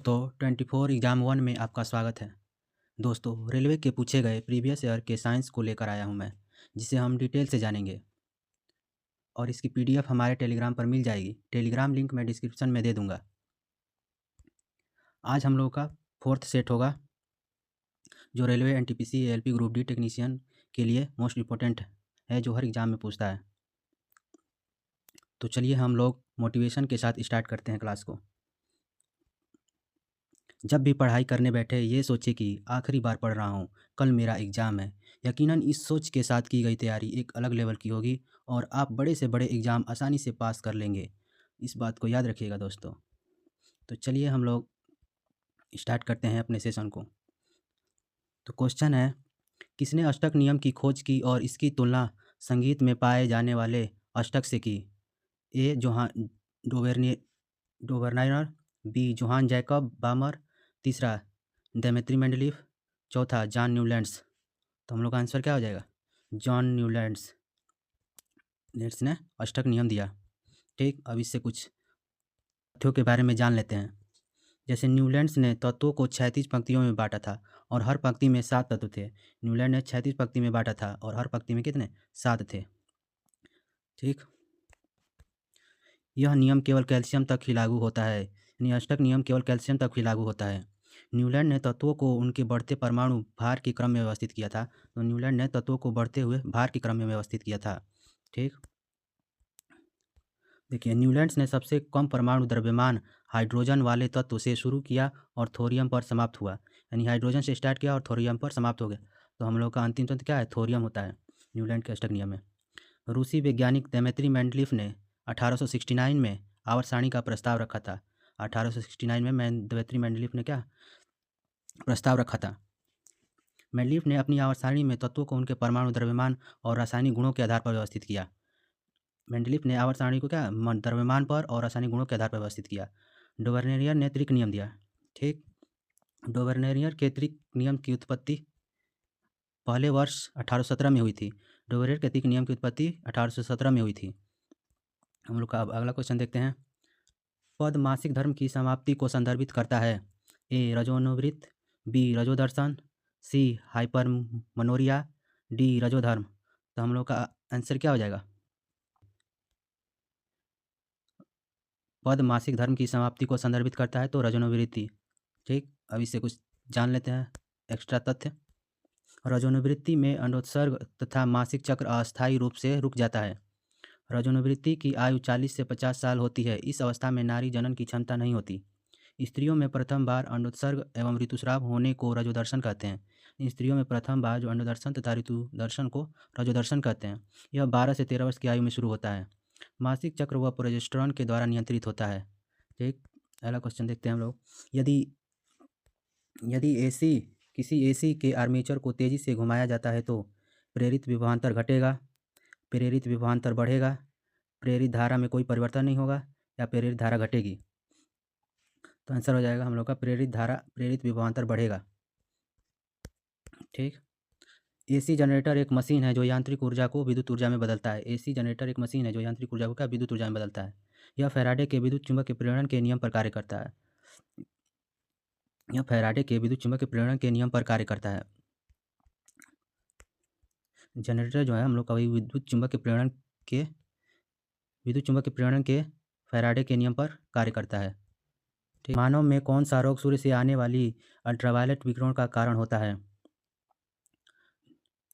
तो 24 एग्ज़ाम 1 में आपका स्वागत है। दोस्तों, रेलवे के पूछे गए प्रीवियस ईयर के साइंस को लेकर आया हूँ मैं, जिसे हम डिटेल से जानेंगे और इसकी पीडीएफ हमारे टेलीग्राम पर मिल जाएगी। टेलीग्राम लिंक मैं डिस्क्रिप्शन में दे दूँगा। आज हम लोगों का 4th सेट होगा, जो railway NTPC ALP group D technician के लिए मोस्ट इम्पोर्टेंट है, जो हर एग्ज़ाम में पूछता है। तो चलिए हम लोग मोटिवेशन के साथ स्टार्ट करते हैं क्लास को। जब भी पढ़ाई करने बैठे ये सोचे कि आखिरी बार पढ़ रहा हूँ, कल मेरा एग्ज़ाम है। यकीनन इस सोच के साथ की गई तैयारी एक अलग लेवल की होगी और आप बड़े से बड़े एग्ज़ाम आसानी से पास कर लेंगे। इस बात को याद रखिएगा दोस्तों। तो चलिए हम लोग स्टार्ट करते हैं अपने सेशन को। तो क्वेश्चन है, किसने अष्टक नियम की खोज की और इसकी तुलना संगीत में पाए जाने वाले अष्टक से की? ए. डोवेर्नी डोवेर्नायर, बी. जोहान जैकब बामर, तीसरा डेमेत्री मेंडलीफ, चौथा जॉन न्यूलैंड्स। तो हम लोग का आंसर क्या हो जाएगा? जॉन न्यूलैंड्स ने अष्टक नियम दिया। ठीक, अब इससे कुछ तथ्यों के बारे में जान लेते हैं। जैसे न्यूलैंड्स ने तत्वों को 36 पंक्तियों में बांटा था और हर पंक्ति में 7 तत्व थे। न्यूलैंड ने 36 पंक्ति में बांटा था और हर पंक्ति में कितने? 7 थे। ठीक, यह नियम केवल कैल्शियम तक ही लागू होता है, यानी अष्टक नियम केवल कैल्शियम तक ही लागू होता है। न्यूलैंड ने तत्वों को उनके बढ़ते परमाणु भार के क्रम में व्यवस्थित किया था। तो न्यूलैंड ने तत्वों को बढ़ते हुए भार के क्रम में व्यवस्थित किया था। ठीक, देखिए न्यूलैंड्स ने सबसे कम परमाणु द्रव्यमान हाइड्रोजन वाले तत्व से शुरू किया और थोरियम पर समाप्त हुआ, यानी हाइड्रोजन से स्टार्ट किया और थोरियम पर समाप्त हो गया। तो हम लोग का अंतिम तत्व क्या है? थोरियम होता है न्यूलैंड के अष्टक नियम में। रूसी वैज्ञानिक डेमेत्री मेंडलीफ ने 1869 में आवर्त सारणी का प्रस्ताव रखा था। 1869 में डेमेत्री मेंडलीफ ने क्या प्रस्ताव रखा था? मेंडलीफ ने अपनी आवर्त सारणी में तत्वों को उनके परमाणु द्रव्यमान और रासायनिक गुणों के आधार पर व्यवस्थित किया। मेंडलीफ ने आवर्त सारणी को क्या द्रव्यमान पर और रासायनिक गुणों के आधार पर व्यवस्थित किया। डोवेर्नियर ने त्रिक नियम दिया। ठीक, डोवेर्नियर के त्रिक नियम की उत्पत्ति पहले वर्ष 1817 में हुई थी। डोवेरियर के त्रिक नियम की उत्पत्ति 1817 में हुई थी। हम लोग का अब अगला क्वेश्चन देखते हैं। पद मासिक धर्म की समाप्ति को संदर्भित करता है। ए. रजोनुवृत्त, बी. रजोदर्शन, सी. Hypermenorrhoea, D. रजोधर्म। तो हम लोग का आंसर क्या हो जाएगा? पद मासिक धर्म की समाप्ति को संदर्भित करता है तो रजोनुवृत्ति। ठीक, अब इससे कुछ जान लेते हैं एक्स्ट्रा तथ्य। रजोनुवृत्ति में अंडोत्सर्ग तथा मासिक चक्र अस्थायी रूप से रुक जाता है। रजोनुवृत्ति की आयु 40 से 50 साल होती है। इस अवस्था में नारी जनन की क्षमता नहीं होती। स्त्रियों में प्रथम बार अंडोत्सर्ग एवं ऋतुस्राव होने को रजोदर्शन कहते हैं। स्त्रियों में प्रथम बार जो अंडोदर्शन तथा ऋतुदर्शन को रजोदर्शन कहते हैं। यह 12 से 13 वर्ष की आयु में शुरू होता है। मासिक चक्र व प्रोजेस्टेरोन के द्वारा नियंत्रित होता है। ठीक, अगला क्वेश्चन देखते हैं हम लोग। यदि यदि एसी किसी एसी के आर्मेचर को तेजी से घुमाया जाता है तो प्रेरित विभवांतर घटेगा, प्रेरित विभवांतर बढ़ेगा, प्रेरित धारा में कोई परिवर्तन नहीं होगा या प्रेरित धारा घटेगी। तो आंसर हो जाएगा हम लोग का प्रेरित विभवांतर बढ़ेगा। ठीक, एसी जनरेटर एक मशीन है जो यांत्रिक ऊर्जा को विद्युत ऊर्जा में बदलता है। एसी जनरेटर एक मशीन है जो यांत्रिक ऊर्जा को क्या विद्युत ऊर्जा में बदलता है। यह फैराडे के विद्युत चुंबक के प्रेरण के नियम पर कार्य करता है। यह फैराडे के विद्युत चुंबक के प्रेरण के नियम पर कार्य करता है। जनरेटर जो है हम लोग का वही विद्युत चुंबक के प्रेरण के फैराडे के नियम पर कार्य करता है। ठीक, मानव में कौन सा रोग सूर्य से आने वाली अल्ट्रावायलेट विकिरण का कारण होता है?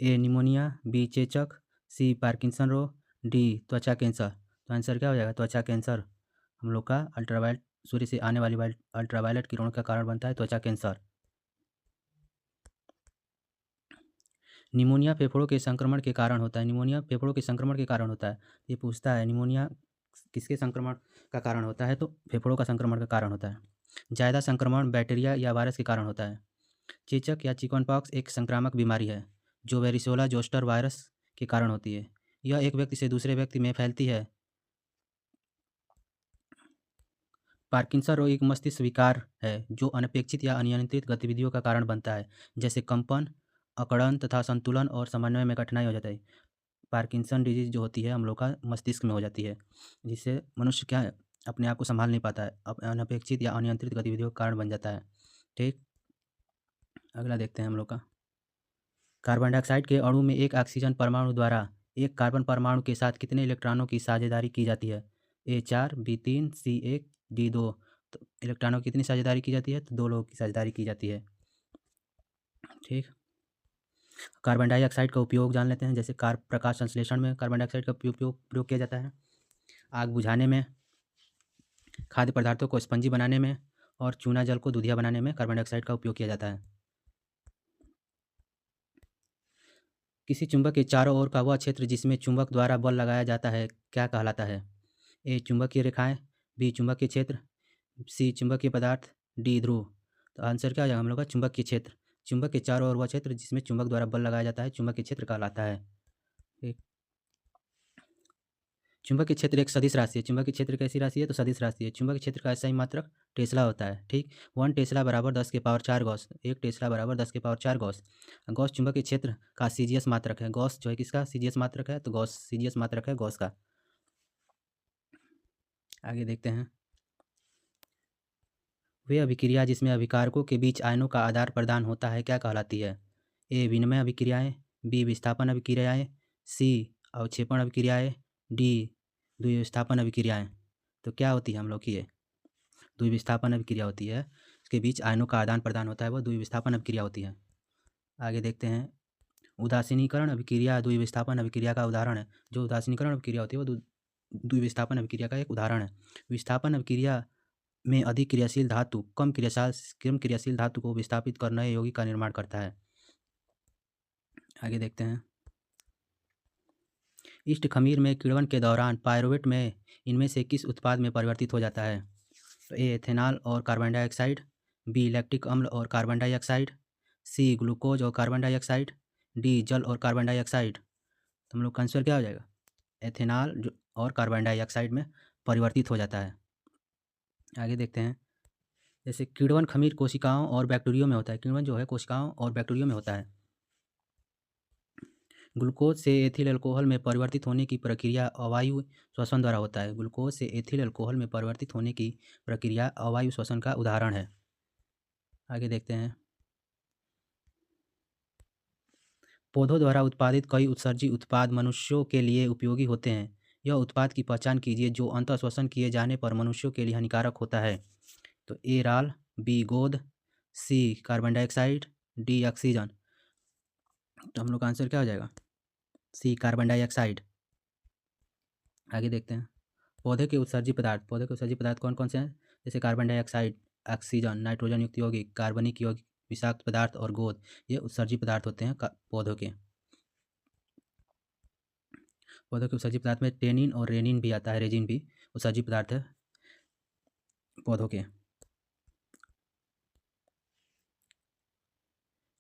ए. Pneumonia, B. चेचक, सी. पार्किंसन रोग, डी. त्वचा कैंसर। तो आंसर क्या हो जाएगा? त्वचा कैंसर हम लोग का सूर्य से आने वाली अल्ट्रावायलेट किरणों का कारण बनता है त्वचा कैंसर। निमोनिया फेफड़ों के संक्रमण के कारण होता है। निमोनिया फेफड़ों के संक्रमण के कारण होता है। ये पूछता है निमोनिया किसके संक्रमण का कारण होता है? तो फेफड़ों का संक्रमण का कारण होता है। ज़्यादा संक्रमण बैक्टीरिया या वायरस के कारण होता है। चेचक या चिकनपॉक्स एक संक्रामक बीमारी है जो वेरिसोला जोस्टर वायरस के कारण होती है। यह एक व्यक्ति से दूसरे व्यक्ति में फैलती है। पार्किंसन रोग एक मस्तिष्क विकार है जो अनपेक्षित या अनियंत्रित गतिविधियों का कारण बनता है, जैसे कंपन, अकड़न तथा संतुलन और समन्वय में कठिनाई हो जाता है। पार्किंसन डिजीज जो होती है हम लोग का मस्तिष्क में हो जाती है, जिससे मनुष्य क्या है अपने आप को संभाल नहीं पाता है, अनपेक्षित या अनियंत्रित गतिविधियों का कारण बन जाता है। ठीक, अगला देखते हैं हम लोग का। कार्बन डाइऑक्साइड के अणु में एक ऑक्सीजन परमाणु द्वारा एक कार्बन परमाणु के साथ कितने इलेक्ट्रॉनों की साझेदारी की जाती है? A4, B3, C1, D2। तो इलेक्ट्रॉनों की कितनी साझेदारी की जाती है? तो 2 लोगों की साझेदारी की जाती है। ठीक, कार्बन डाइऑक्साइड का उपयोग जान लेते हैं। जैसे प्रकाश संश्लेषण में कार्बन डाइऑक्साइड का प्रयोग किया जाता है, आग बुझाने में, खाद्य पदार्थों को स्पंजी बनाने में और चूना जल को दूधिया बनाने में कार्बन डाइऑक्साइड का उपयोग किया जाता है। किसी चुंबक के चारों ओर का वह क्षेत्र जिसमें चुंबक द्वारा बल लगाया जाता है क्या कहलाता है? ए चुंबकीय रेखाएं, बी चुंबकीय क्षेत्र, सी चुंबकीय पदार्थ, डी ध्रुव। तो आंसर क्या हो जाएगा हम लोग का? चुंबकीय क्षेत्र। चुंबक के चारों ओर वह क्षेत्र जिसमें चुंबक द्वारा बल लगाया जाता है चुंबकीय क्षेत्र कहलाता है। ठीक, चुंबकीय क्षेत्र एक सदिश राशि है। चुंबकीय क्षेत्र कैसी राशि है? तो सदिश राशि है। चुंबकीय क्षेत्र का SI मात्रक टेस्ला होता है। ठीक, 1 टेस्ला बराबर 10 के पावर 4 गॉस। 1 टेस्ला बराबर 10 के पावर 4 गॉस। गॉस चुंबकीय क्षेत्र का CGS मात्रक है। गॉस जो है किसका CGS मात्रक है? तो गॉस CGS मात्रक है गॉस का। आगे देखते हैं। वे अभिक्रिया जिसमें अभिकारकों के बीच आयनों का आदान प्रदान होता है क्या कहलाती है? ए विनिमय अभिक्रियाएं, बी विस्थापन अभिक्रियाएं, सी अवक्षेपण अभिक्रियाएं, डी द्विविस्थापन अभिक्रियाएं। तो क्या होती है हम लोग की? ये द्विविस्थापन अभिक्रिया होती है। इसके बीच आयनों का आदान प्रदान होता है, वो द्विविस्थापन अभिक्रिया होती है। आगे देखते हैं। उदासीनीकरण अभिक्रिया द्विविस्थापन अभिक्रिया का उदाहरण है। जो उदासीनीकरण अभिक्रिया होती है वो द्विविस्थापन अभिक्रिया का एक उदाहरण है। विस्थापन अभिक्रिया में अधिक क्रियाशील धातु कम क्रियाशील धातु को विस्थापित कर नए यौगिक का निर्माण करता है। आगे देखते हैं। इष्ट खमीर में किण्वन के दौरान पायरुवेट में इनमें से किस उत्पाद में परिवर्तित हो जाता है? तो ए एथेनॉल और कार्बन डाइऑक्साइड, बी लैक्टिक अम्ल और कार्बन डाइऑक्साइड, सी ग्लूकोज और कार्बन डाइऑक्साइड, डी जल और कार्बन डाइऑक्साइड। तो हम लोग का आंसर क्या हो जाएगा? एथेनॉल और कार्बन डाइऑक्साइड में परिवर्तित हो जाता है। आगे देखते हैं। जैसे किण्वन खमीर कोशिकाओं और बैक्टीरियो में होता है। किण्वन जो है कोशिकाओं और बैक्टीरियो में होता है। ग्लूकोज से एथिल अल्कोहल में परिवर्तित होने की प्रक्रिया अवायु श्वसन द्वारा होता है। ग्लूकोज से एथिल अल्कोहल में परिवर्तित होने की प्रक्रिया अवायु श्वसन का उदाहरण है। आगे देखते हैं। पौधों द्वारा उत्पादित कई उत्सर्जी उत्पाद मनुष्यों के लिए उपयोगी होते हैं। यह उत्पाद की पहचान कीजिए जो अंतःश्वसन किए जाने पर मनुष्यों के लिए हानिकारक होता है। तो ए राल, बी गोंद, सी कार्बन डाइऑक्साइड, डी ऑक्सीजन। तो हम लोग का आंसर क्या हो जाएगा? सी कार्बन डाइऑक्साइड। आगे देखते हैं। पौधे के उत्सर्जी पदार्थ कौन कौन से हैं? जैसे कार्बन डाइऑक्साइड, ऑक्सीजन, नाइट्रोजन युक्त यौगिक, कार्बनिक यौगिक, विषाक्त पदार्थ और गोंद, ये उत्सर्जी पदार्थ होते हैं पौधों के। पौधों के उत्सर्जी पदार्थ में टेनिन और रेनिन भी आता है। रेजिन भी उत्सर्जी पदार्थ है पौधों के।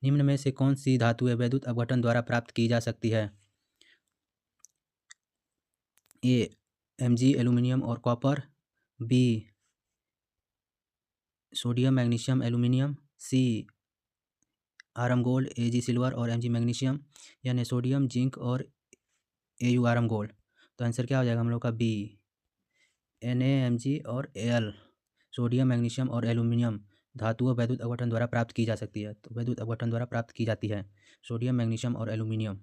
निम्न में से कौन सी धातुएं वैद्युत अपघटन द्वारा प्राप्त की जा सकती है? ए Mg एल्यूमिनियम और copper, B sodium magnesium aluminium, C aurum gold Ag silver और Mg मैग्नीशियम, यानी सोडियम जिंक और Au आरम गोल्ड। तो आंसर क्या हो जाएगा हम लोग का? बी Na Mg और Al सोडियम मैग्नीशियम और एल्यूमिनियम धातुओं वैद्युत अपघटन द्वारा प्राप्त की जा सकती है। तो वैद्युत अपघटन द्वारा प्राप्त की जाती है सोडियम मैग्नीशियम और एल्यूमिनियम।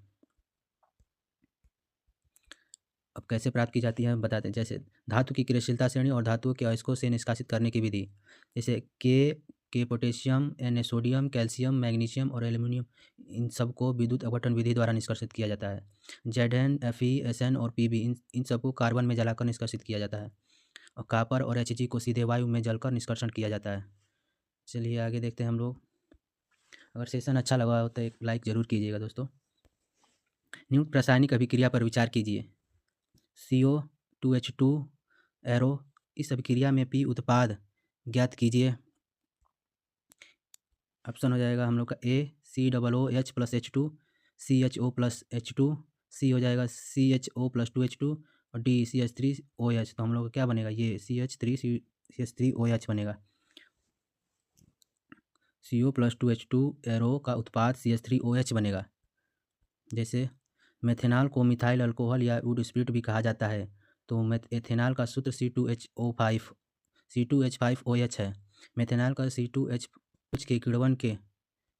अब कैसे प्राप्त की जाती है बताते हैं। जैसे धातु की क्रियाशीलता श्रेणी और धातुओं के अयस्कों से निष्कासित करने की विधि। जैसे के potassium, Na sodium, calcium, magnesium और एल्यूमिनियम, इन सबको विद्युत अपघटन विधि द्वारा निष्कासित किया जाता है। Zn, Fe, Sn और Pb इन सबको कार्बन में जलाकर निष्कासित किया जाता है। और कॉपर और Hg को सीधे वायु में जलकर निष्कर्षण किया जाता है। चलिए आगे देखते हैं हम लोग। अगर सेशन अच्छा लगा हो तो एक लाइक ज़रूर कीजिएगा दोस्तों। निम्न रासायनिक अभिक्रिया पर विचार कीजिए। CO2H2 एरो, इस अभिक्रिया में P उत्पाद ज्ञात कीजिए। ऑप्शन हो जाएगा हम लोग का ए COOH plus H2, CHO plus H2, सी हो जाएगा CHO प्लस 2H2 और डी CH3OH। तो हम लोग का क्या बनेगा? ये CH3OH बनेगा। CO प्लस 2H2 एरो का उत्पाद CH3OH बनेगा। जैसे मेथेनॉल को मिथाइल अल्कोहल या वुड स्पिरिट भी कहा जाता है। तो एथेनॉल का सूत्र C2H5OH है। मेथेनॉल का C2H के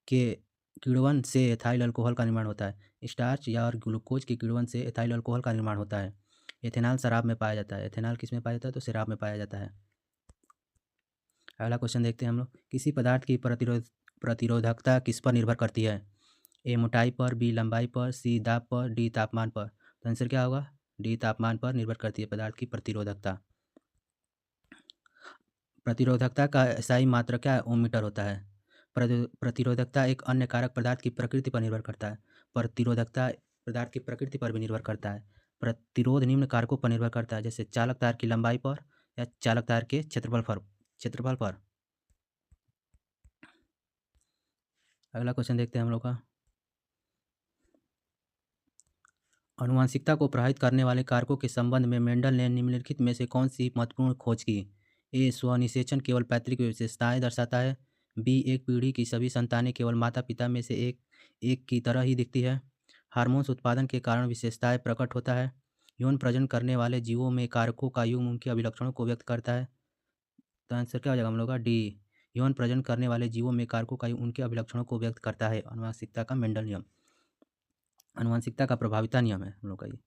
के किण्वन से एथाइल अल्कोहल का निर्माण होता है। स्टार्च या और ग्लूकोज के किण्वन से एथाइल अल्कोहल का निर्माण होता है। एथेनॉल शराब में पाया जाता है। एथेनॉल किस में पाया जाता है? तो शराब में पाया जाता है। अगला क्वेश्चन देखते हैं हम लोग। किसी पदार्थ की प्रतिरोधकता किस पर निर्भर करती है? ए मोटाई पर, बी लंबाई पर, सी दाब पर, डी तापमान पर। तो आंसर क्या होगा? डी तापमान पर निर्भर करती है पदार्थ की प्रतिरोधकता। प्रतिरोधकता का SI मात्रक क्या है? ओम मीटर होता है। प्रतिरोधकता एक अन्य कारक पदार्थ की प्रकृति पर निर्भर करता है। प्रतिरोधकता पदार्थ की प्रकृति पर भी निर्भर करता है। प्रतिरोध निम्न कारकों पर निर्भर करता है, जैसे चालक तार की लंबाई पर या चालक तार के क्षेत्रफल पर। अगला क्वेश्चन देखते हैं हम लोग का। आनुवंशिकता को प्रभावित करने वाले कारकों के संबंध में मेंडल ने निम्नलिखित में से कौन सी महत्वपूर्ण खोज की? ए स्वनिषेचन केवल पैतृक विशेषताएं दर्शाता है। बी एक पीढ़ी की सभी संतानें केवल माता पिता में से एक की तरह ही दिखती है। हार्मोन्स उत्पादन के कारण विशेषताएं प्रकट होता है। यौन प्रजनन करने वाले जीवों में कारकों का युग्म उनके अभिलक्षणों को व्यक्त करता है। तो आंसर क्या हो जाएगा हम लोग का? डी। यौन प्रजनन करने वाले जीवों में कारकों का युग्म उनके अभिलक्षणों को व्यक्त करता है। आनुवंशिकता का मेंडल नियम। आनुवंशिकता का प्रभाविता नियम है हम लोग का ये।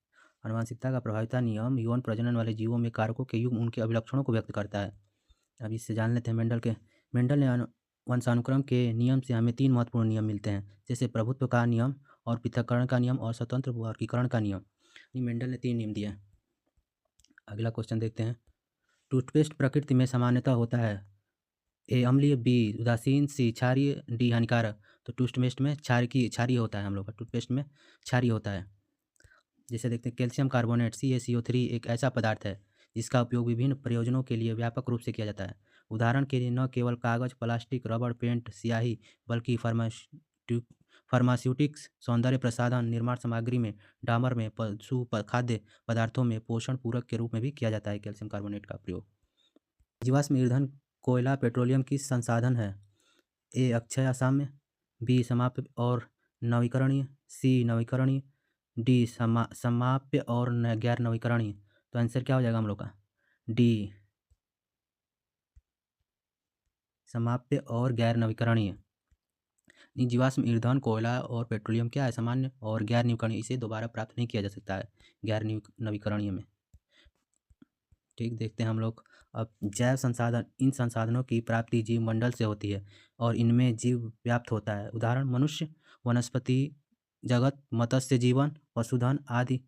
आनुवंशिकता का प्रभाविता नियम यौन प्रजनन वाले जीवों में कारकों के युग्म उनके अभिलक्षणों को व्यक्त करता है। अब इससे जान लेते हैं मेंडल ने वंशानुक्रम के नियम से हमें 3 महत्वपूर्ण नियम मिलते हैं, जैसे प्रभुत्व का नियम और पृथक्करण का नियम और स्वतंत्र वर्गीकरण का नियम। ये मेंडल ने 3 नियम दिए हैं। अगला क्वेश्चन देखते हैं। टूथपेस्ट प्रकृति में सामान्यतः होता है। ए अम्लीय, बी उदासीन, सी क्षारीय, डी हानिकारक। तो टूथपेस्ट में क्षारीय होता है। हम लोग का टूथपेस्ट में क्षारीय होता है। जैसे देखते हैं कैल्शियम कार्बोनेट CaCO3 एक ऐसा पदार्थ है जिसका उपयोग विभिन्न प्रयोजनों के लिए व्यापक रूप से किया जाता है। उदाहरण के लिए न केवल कागज, प्लास्टिक, रबड़, पेंट, स्याही, बल्कि फार्मास्यूटिक्स, सौंदर्य प्रसाधन, निर्माण सामग्री में, डामर में, खाद्य पदार्थों में पोषण पूरक के रूप में भी किया जाता है कैल्शियम कार्बोनेट का प्रयोग। जीवाश्म ईंधन कोयला पेट्रोलियम किस संसाधन है? ए अक्षय असाम्य, बी समाप्य और नवीकरणीय, सी नवीकरणीय, डी समाप्य और गैर नवीकरणीय। तो आंसर क्या हो जाएगा हम लोग का? डी समाप्य और गैर नवीकरणीय। जीवाश्म ईंधन कोयला और पेट्रोलियम क्या है? सामान्य और गैर नवीकरणीय। इसे दोबारा प्राप्त नहीं किया जा सकता है गैर नवीकरणीय में। ठीक, देखते हैं हम लोग। अब जैव संसाधन, इन संसाधनों की प्राप्ति जीव मंडल से होती है और इनमें जीव व्याप्त होता है। उदाहरण मनुष्य, वनस्पति जगत, मत्स्य जीवन, पशुधन आदि।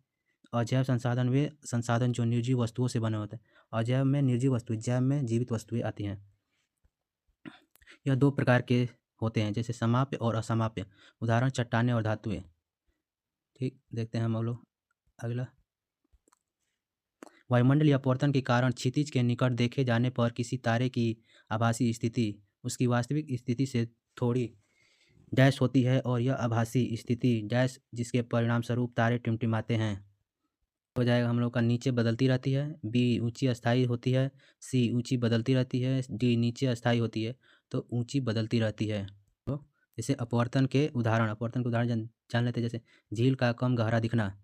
अजैव संसाधन वे संसाधन जो निर्जीव वस्तुओं से बने होते हैं। अजैव में निर्जीव वस्तु, जैव में जीवित वस्तुएं आती हैं। यह 2 प्रकार के होते हैं, जैसे समाप्य और असमाप्य। उदाहरण चट्टानें और धातुएं। ठीक, देखते हैं हम लोग अगला। वायुमंडल या अपवर्तन के कारण क्षितिज के निकट देखे जाने पर किसी तारे की आभासी स्थिति उसकी वास्तविक स्थिति से थोड़ी डैश होती है, और यह आभासी स्थिति डैश जिसके परिणाम स्वरूप तारे टिमटिमाते हैं हो जाएगा हम लोग का। नीचे बदलती रहती है, बी ऊंची अस्थाई होती है, सी ऊंची बदलती रहती है, डी नीचे अस्थाई होती है। तो ऊंची बदलती रहती है। तो जैसे अपवर्तन के उदाहरण जान लेते हैं। जैसे झील का कम गहरा दिखना,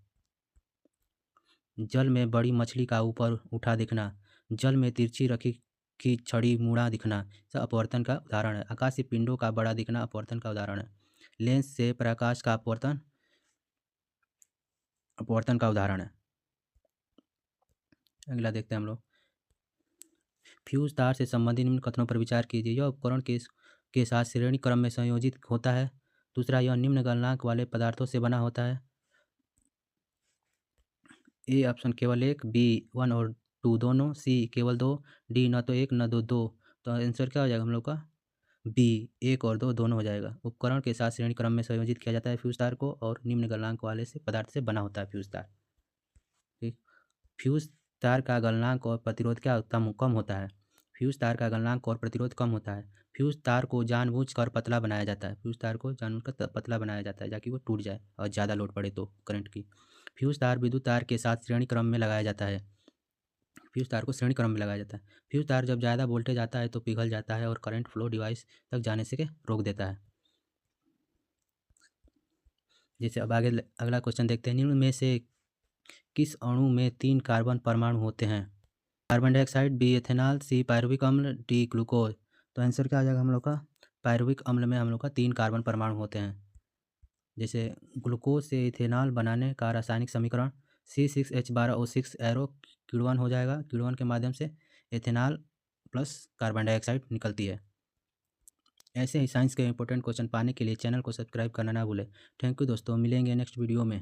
जल में बड़ी मछली का ऊपर उठा दिखना, जल में तिरछी रखी की छड़ी मुड़ा दिखना, सब अपवर्तन का उदाहरण है। आकाशीय पिंडों का बड़ा दिखना अपवर्तन का उदाहरण है। लेंस से प्रकाश का अपवर्तन का उदाहरण है। अगला देखते हैं हम लोग। फ्यूज तार से संबंधित निम्न कथनों पर विचार कीजिए। यह उपकरण के साथ श्रेणी क्रम में संयोजित होता है। दूसरा, यह निम्न गलनांक वाले पदार्थों से बना होता है। ए ऑप्शन केवल 1, बी 1 और 2 दोनों, सी केवल 2, डी न तो 1 न 2 2। तो आंसर क्या हो जाएगा हम लोग का? बी 1 और 2 दोनों हो जाएगा। उपकरण के साथ श्रेणी क्रम में संयोजित किया जाता है फ्यूज तार को, और निम्न गलनांक वाले से पदार्थ से बना होता है फ्यूज तार। ठीक, फ्यूज तार का गलनांक और प्रतिरोध क्या कम होता है? फ्यूज तार का गलनांक और प्रतिरोध कम होता है। फ्यूज तार को जानबूझकर पतला बनाया जाता है। फ्यूज तार को जानबूझकर पतला बनाया जाता है ताकि वो टूट जाए और ज़्यादा लोड पड़े तो करंट की। फ्यूज तार विद्युत तार के साथ श्रेणी क्रम में लगाया जाता है। फ्यूज तार को श्रेणी क्रम में लगाया जाता है। फ्यूज तार जब ज़्यादा वोल्टेज आता है तो पिघल जाता है और करंट फ्लो डिवाइस तक जाने से रोक देता है। जैसे अब आगे अगला क्वेश्चन देखते हैं। निम्न में से किस अणु में 3 कार्बन परमाणु होते हैं? कार्बन डाइऑक्साइड, बी एथेनॉल, सी पायरुविक अम्ल, डी ग्लूकोज। तो आंसर क्या आ जाएगा हम लोग का? पायरुविक अम्ल में हम लोग का 3 कार्बन परमाणु होते हैं। जैसे ग्लूकोज से इथेनॉल बनाने का रासायनिक समीकरण C6H12O6 एरो किण्वन हो जाएगा। किण्वन के माध्यम से इथेनॉल प्लस कार्बन डाइऑक्साइड निकलती है। ऐसे ही साइंस के इंपॉर्टेंट क्वेश्चन पाने के लिए चैनल को सब्सक्राइब करना ना भूलें। थैंक यू दोस्तों, मिलेंगे नेक्स्ट वीडियो में।